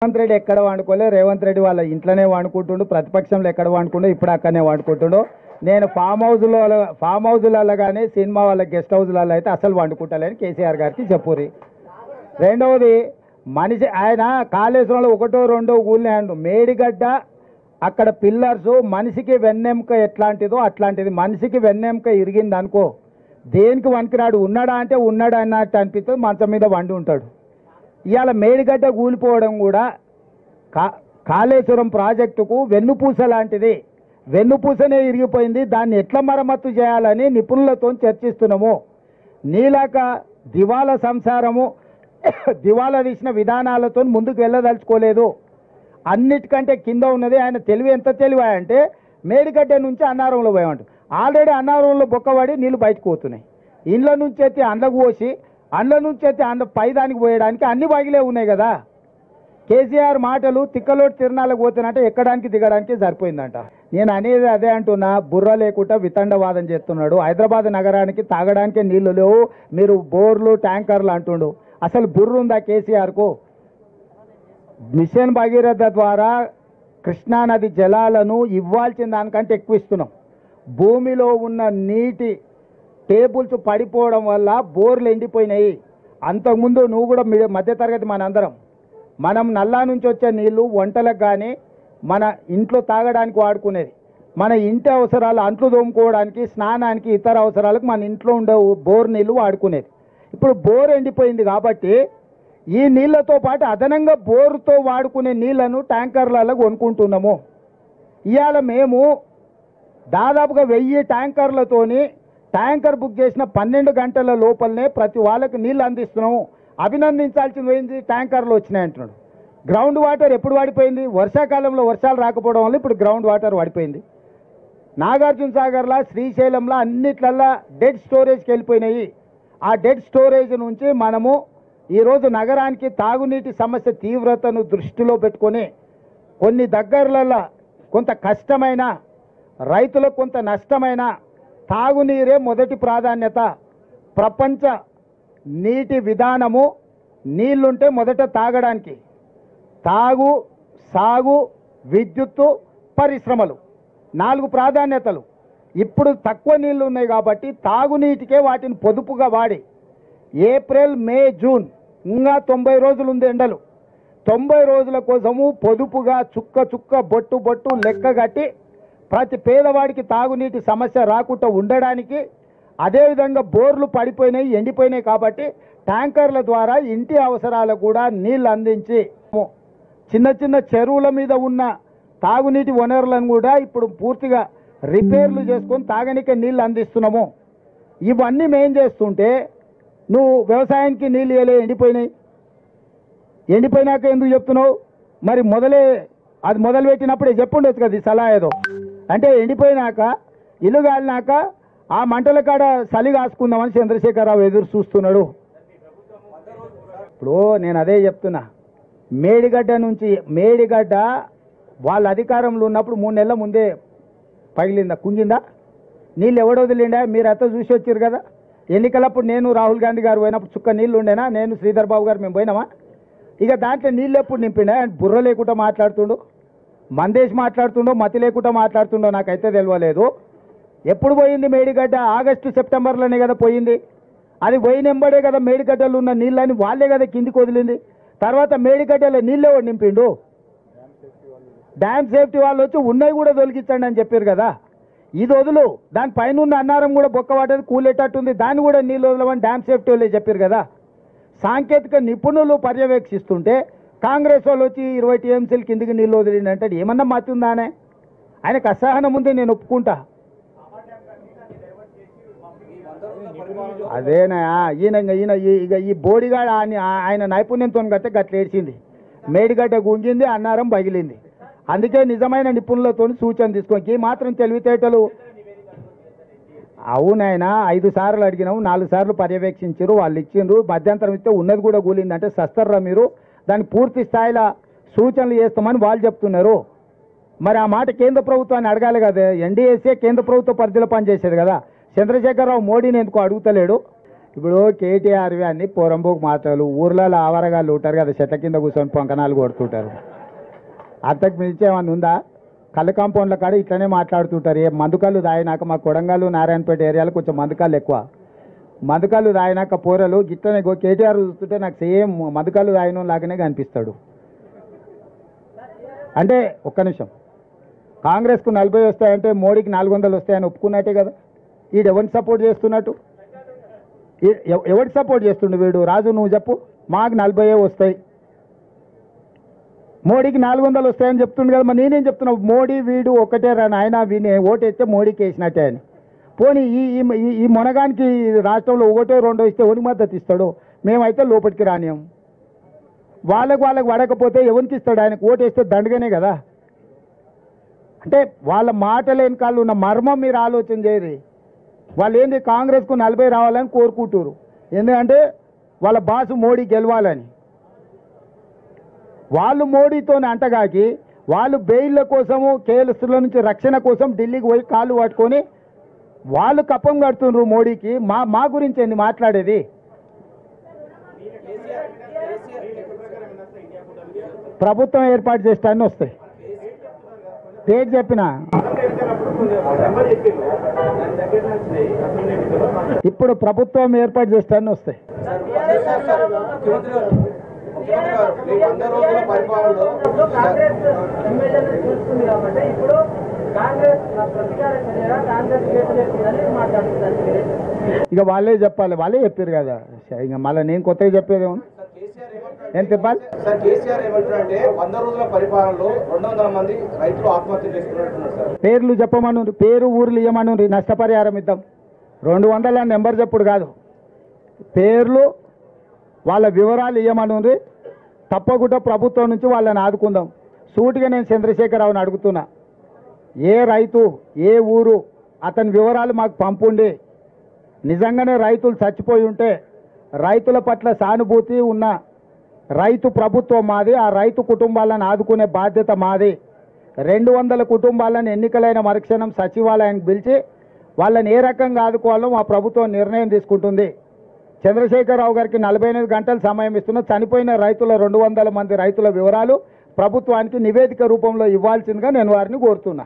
రేవంత్ రెడ్డి ఎక్కడ వాడుకోలే, రేవంత్ రెడ్డి వాళ్ళ ఇంట్లోనే వాడుకుంటుండు, ప్రతిపక్షంలో ఎక్కడ వాడుకుంటూ ఇప్పుడు అక్కడనే వాడుకుంటుండు. నేను ఫామ్ హౌస్లలో కానీ సినిమా వాళ్ళ గెస్ట్ హౌస్లలో అయితే అసలు వండుకుంటలేని కేసీఆర్ గారికి చెప్పురి. రెండవది మనిషి ఆయన కాళేశ్వరంలో ఒకటో రెండో ఊళ్ళే అండు మేడిగడ్డ అక్కడ పిల్లర్స్ మనిషికి వెన్నెముక ఎట్లాంటిదో అట్లాంటిది. మనిషికి వెన్నెముక ఇరిగింది అనుకో దేనికి వనికిరాడు, ఉన్నాడా అంటే ఉన్నాడా అన్నట్టు అనిపిస్తుంది, మంచం మీద వండి ఉంటాడు. ఇవాళ మేడిగడ్డ కూలిపోవడం కూడా కాళేశ్వరం ప్రాజెక్టుకు వెన్నుపూస లాంటిది. వెన్నుపూసనే ఇరిగిపోయింది, దాన్ని ఎట్లా మరమ్మత్తు చేయాలని నిపుణులతో చర్చిస్తున్నాము. నీలాక దివాలా సంసారము దివాలా తీసిన విధానాలతో ముందుకు వెళ్ళదలుచుకోలేదు. అన్నిటికంటే కింద ఉన్నది ఆయన తెలివి. ఎంత తెలివి అంటే మేడిగడ్డ నుంచి అన్నారంలో పోయామంట. ఆల్రెడీ అన్నారంలో బొక్కబడి నీళ్ళు బయటకు పోతున్నాయి. ఇండ్ల నుంచి ఎత్తి అండ్లకు పోసి అండ్ల నుంచి ఎత్తి పైదానికి పోయడానికి అన్ని బాగిలే ఉన్నాయి కదా. కేసీఆర్ మాటలు తిక్కలోటి తిరణాలకు పోతున్నట్టే ఎక్కడానికి దిగడానికి సరిపోయిందంట. నేను అనేది అదే అంటున్నా, బుర్ర లేకుండా వితండవాదం చేస్తున్నాడు. హైదరాబాద్ నగరానికి తాగడానికే నీళ్లు లేవు, మీరు బోర్లు ట్యాంకర్లు అంటుండు. అసలు బుర్ర ఉందా కేసీఆర్కు? మిషన్ భగీరథ ద్వారా కృష్ణానది జలాలను ఇవ్వాల్సిన దానికంటే ఎక్కువ ఇస్తున్నాం. భూమిలో ఉన్న నీటి టేబుల్స్ పడిపోవడం వల్ల బోర్లు ఎండిపోయినాయి. అంతకుముందు నువ్వు కూడా మధ్యతరగతి మనం నల్లా నుంచి వచ్చే నీళ్లు వంటలకు కానీ మన ఇంట్లో తాగడానికి వాడుకునేది. మన ఇంటి అవసరాలు అంట్లు తోముకోవడానికి స్నానానికి ఇతర అవసరాలకు మన ఇంట్లో ఉండే బోర్ నీళ్లు వాడుకునేది. ఇప్పుడు బోర్ ఎండిపోయింది కాబట్టి ఈ నీళ్లతో పాటు అదనంగా బోరుతో వాడుకునే నీళ్లను ట్యాంకర్లలో కొనుక్కుంటున్నాము. ఇవాళ మేము దాదాపుగా 1000 ట్యాంకర్లతోని ట్యాంకర్ బుక్ చేసిన 12 గంటల లోపలనే ప్రతి వాళ్ళకి నీళ్ళు అందిస్తున్నాము. అభినందించాల్సింది పోయింది, ట్యాంకర్లు వచ్చినాయి అంటున్నాడు. గ్రౌండ్ వాటర్ ఎప్పుడు పడిపోయింది? వర్షాకాలంలో వర్షాలు రాకపోవడం వల్ల ఇప్పుడు గ్రౌండ్ వాటర్ పడిపోయింది. నాగార్జున సాగర్లా శ్రీశైలంలో అన్నిట్లల్లా డెడ్ స్టోరేజ్కి వెళ్ళిపోయినాయి. ఆ డెడ్ స్టోరేజ్ నుంచి మనము ఈరోజు నగరానికి తాగునీటి సమస్య తీవ్రతను దృష్టిలో పెట్టుకొని కొన్ని దగ్గరలలో కొంత కష్టమైన రైతులకు కొంత నష్టమైన తాగునీరే మొదటి ప్రాధాన్యత. ప్రపంచ నీటి విధానము నీళ్లుంటే మొదట తాగడానికి, తాగు సాగు విద్యుత్తు పరిశ్రమలు 4 ప్రాధాన్యతలు. ఇప్పుడు తక్కువ నీళ్లు ఉన్నాయి కాబట్టి తాగునీటికే వాటిని పొదుపుగా వాడి ఏప్రిల్ మే జూన్ ఇంకా 90 రోజులు ఉంది ఎండలు. 90 రోజుల కోసము పొదుపుగా చుక్క చుక్క బొట్టు బొట్టు లెక్క కట్టి ప్రతి పేదవాడికి తాగునీటి సమస్య రాకుండా ఉండడానికి, అదేవిధంగా బోర్లు పడిపోయినాయి ఎండిపోయినాయి కాబట్టి ట్యాంకర్ల ద్వారా ఇంటి అవసరాలకు కూడా నీళ్ళు అందించి చిన్న చిన్న చెరువుల మీద ఉన్న తాగునీటి వనరులను కూడా ఇప్పుడు పూర్తిగా రిపేర్లు చేసుకొని తాగనికే నీళ్ళు అందిస్తున్నాము. ఇవన్నీ మేం చేస్తుంటే నువ్వు వ్యవసాయానికి నీళ్ళు ఇవ్వలే, ఎండిపోయినాక ఎందుకు చెప్తున్నావు? మరి అది మొదలుపెట్టినప్పుడే చెప్పుండొచ్చు కదా ఈ సలహా ఏదో. అంటే ఎండిపోయినాక ఇల్లు కాలినాక ఆ మంటల కాడ చలి కాసుకుందామని చంద్రశేఖరరావు ఎదురు చూస్తున్నాడు. ఇప్పుడు నేను అదే చెప్తున్నా, మేడిగడ్డ వాళ్ళ అధికారంలో ఉన్నప్పుడు 3 నెలల ముందే పగిలిందా, కుంగిందా? నీళ్ళు ఎవడో వదిలిండా? మీరు అంతా చూసి వచ్చారు కదా. ఎన్నికలప్పుడు నేను రాహుల్ గాంధీ గారు పోయినప్పుడు చుక్క నీళ్ళు ఉండేనా? నేను శ్రీధర్ బాబు గారు మేము పోయినామా? ఇక దాంట్లో నీళ్ళు ఎప్పుడు నింపిండా? బుర్ర లేకుండా మాట్లాడుతుండో, మందేసి మాట్లాడుతుండో, మతి లేకుండా మాట్లాడుతుండో నాకైతే తెలియలేదు. ఎప్పుడు పోయింది మేడిగడ్డ? ఆగస్టు సెప్టెంబర్లోనే కదా పోయింది. అది పోయినెంబడే కదా మేడిగడ్డలు ఉన్న నీళ్ళని వాళ్ళే కదా కిందికి వదిలింది. తర్వాత మేడిగడ్డలో నీళ్ళే నింపిండు. డ్యామ్ సేఫ్టీ వాళ్ళు వచ్చి ఉన్నాయి కూడా తొలగించండి అని చెప్పారు కదా. ఇది వదులు, దాని పైన ఉన్న అన్నారం కూడా బొక్కవాటది కూలేటట్టుంది, దాన్ని కూడా నీళ్ళు వదలమని డ్యామ్ సేఫ్టీ వాళ్ళే చెప్పారు కదా. సాంకేతిక నిపుణులు పర్యవేక్షిస్తుంటే కాంగ్రెస్ వాళ్ళు వచ్చి 20 టీఎంసీల కిందికి నీళ్ళు వదిలిండి అంటే ఏమన్నా మతి ఉందానే? ఆయనకు అసహనం ఉంది, నేను ఒప్పుకుంటా. అదేనా ఈయన ఇక ఈ బోడిగాడ ఆయన నైపుణ్యంతో గట్టే గట్ల ఏడ్చింది. మేడిగడ్డ గుంజింది, అన్నారం పగిలింది. అందుకే నిజమైన నిపుణులతో సూచన తీసుకోండి. మాత్రం తెలివితేటలు అవునాయన 5 సార్లు అడిగినాము, 4 సార్లు పర్యవేక్షించారు, వాళ్ళు ఇచ్చిండ్రు. మధ్యంతరం ఇస్తే ఉన్నది కూడా కూలింది అంటే సస్తర్రా మీరు? దాన్ని పూర్తి స్థాయిలో సూచనలు చేస్తామని వాళ్ళు చెప్తున్నారు. మరి ఆ మాట కేంద్ర ప్రభుత్వాన్ని అడగాలి కదా. ఎన్డీఏసీ కేంద్ర ప్రభుత్వ పరిధిలో పనిచేసేది కదా. చంద్రశేఖరరావు మోడీని ఎందుకు అడుగుతలేడు? ఇప్పుడు కేటీఆర్వి అన్ని పోరంబోకు మాటలు, ఊర్లలో ఆవరగాళ్ళు ఉంటారు కదా, చెట్ల కింద కూర్చొని పొంకనాలు కొడుతుంటారు. అంతకు మించి ఏమన్నా ఉందా? కళ్ళు కాంపౌండ్ల కాడ ఇట్లనే మాట్లాడుతుంటారు. ఏ మందుకళ్ళు తాగినాక మా కొడంగల్ నారాయణపేట ఏరియాలో కొంచెం మందుకళ్ళు ఎక్కువ. మందుకళ్ళు తాగినాక పోరలు గిట్లనే కేటీఆర్ చూస్తుంటే నాకు సేమ్ మందుకళ్ళు తాగిన లాగానే కనిపిస్తాడు. అంటే ఒక్క నిమిషం, కాంగ్రెస్కు 40 వస్తాయంటే మోడీకి 400 వస్తాయని ఒప్పుకున్నట్టే కదా. వీడు ఎవరిని సపోర్ట్ చేస్తున్నట్టు? ఎవరికి సపోర్ట్ చేస్తుండు వీడు? రాజు నువ్వు చెప్పు. మాకు 40 వస్తాయి, మోడీకి 400 వస్తాయని చెప్తుండు కదా. మరి నేనేం చెప్తున్నావు? మోడీ వీడు ఒకటే రా నాయన, వీని ఓటు వేస్తే మోడీకి వేసినట్టే అని. పోనీ ఈ మొనగానికి రాష్ట్రంలో 1, 2 ఇస్తే ఎవరికి మద్దతు ఇస్తాడు? మేమైతే లోపలికి రానియం. వాళ్ళకు పడకపోతే ఎవరికి ఇస్తాడు? ఆయనకు ఓటు వేస్తే దండగానే కదా. అంటే వాళ్ళ మాటల వెనకాల ఉన్న మర్మం మీరు ఆలోచన చేయరు. వాళ్ళు ఏంది కాంగ్రెస్కు 40 రావాలని కోరుకుంటారు. ఎందుకంటే వాళ్ళ బాసు మోడీ గెలవాలని. వాళ్ళు మోడీతో అంటగాకి వాళ్ళు బెయిల్ల కోసము, కేసుల నుంచి రక్షణ కోసం ఢిల్లీకి పోయి కాళ్ళు పట్టుకొని వాళ్ళు కప్పం కడుతున్నారు మోడీకి. మా గురించి ఏంది మాట్లాడేది? ప్రభుత్వం ఏర్పాటు చేస్తానని వస్తాయి. డేట్ చెప్పిన ఇప్పుడు ప్రభుత్వం ఏర్పాటు చేస్తానని వస్తాయి. ఇక వాళ్ళే చెప్పాలి, వాళ్ళే చెప్పారు కదా. ఇక మళ్ళీ నేను కొత్తగా చెప్పేదేమో ఏం చెప్పాలి? సార్, కేసీఆర్ ఏమంటారంటే 100 రోజుల పరిపాలనలో 200 మంది రైతులు ఆత్మహత్య చేసుకున్నట్టున్నారు సార్. పేర్లు చెప్పమను, పేరు ఊర్లు ఇవ్వమను, నష్టపరిహారం ఇద్దాం. 200 నెంబర్ చెప్పుడు కాదు, పేర్లు వాళ్ళ వివరాలు ఇవ్వమను. తప్పకుండా ప్రభుత్వం నుంచి వాళ్ళని ఆదుకుందాం. సూటిగా నేను చంద్రశేఖరరావుని అడుగుతున్నా, ఏ రైతు ఏ ఊరు అతని వివరాలు మాకు పంపుండి. నిజంగానే రైతులు చచ్చిపోయి ఉంటే రైతుల పట్ల సానుభూతి ఉన్న రైతు ప్రభుత్వం మాది, ఆ రైతు కుటుంబాలను ఆదుకునే బాధ్యత మాది. 200 కుటుంబాలను ఎన్నికలైన మరుక్షణం సచివాలయానికి పిలిచి వాళ్ళని ఏ రకంగా ఆదుకోవాలో మా ప్రభుత్వం నిర్ణయం తీసుకుంటుంది. చంద్రశేఖరరావు గారికి 48 గంటలు సమయం ఇస్తున్న చనిపోయిన రైతుల 200 మంది రైతుల వివరాలు ప్రభుత్వానికి నివేదిక రూపంలో ఇవ్వాల్సిందిగా నేను వారిని కోరుతున్నా.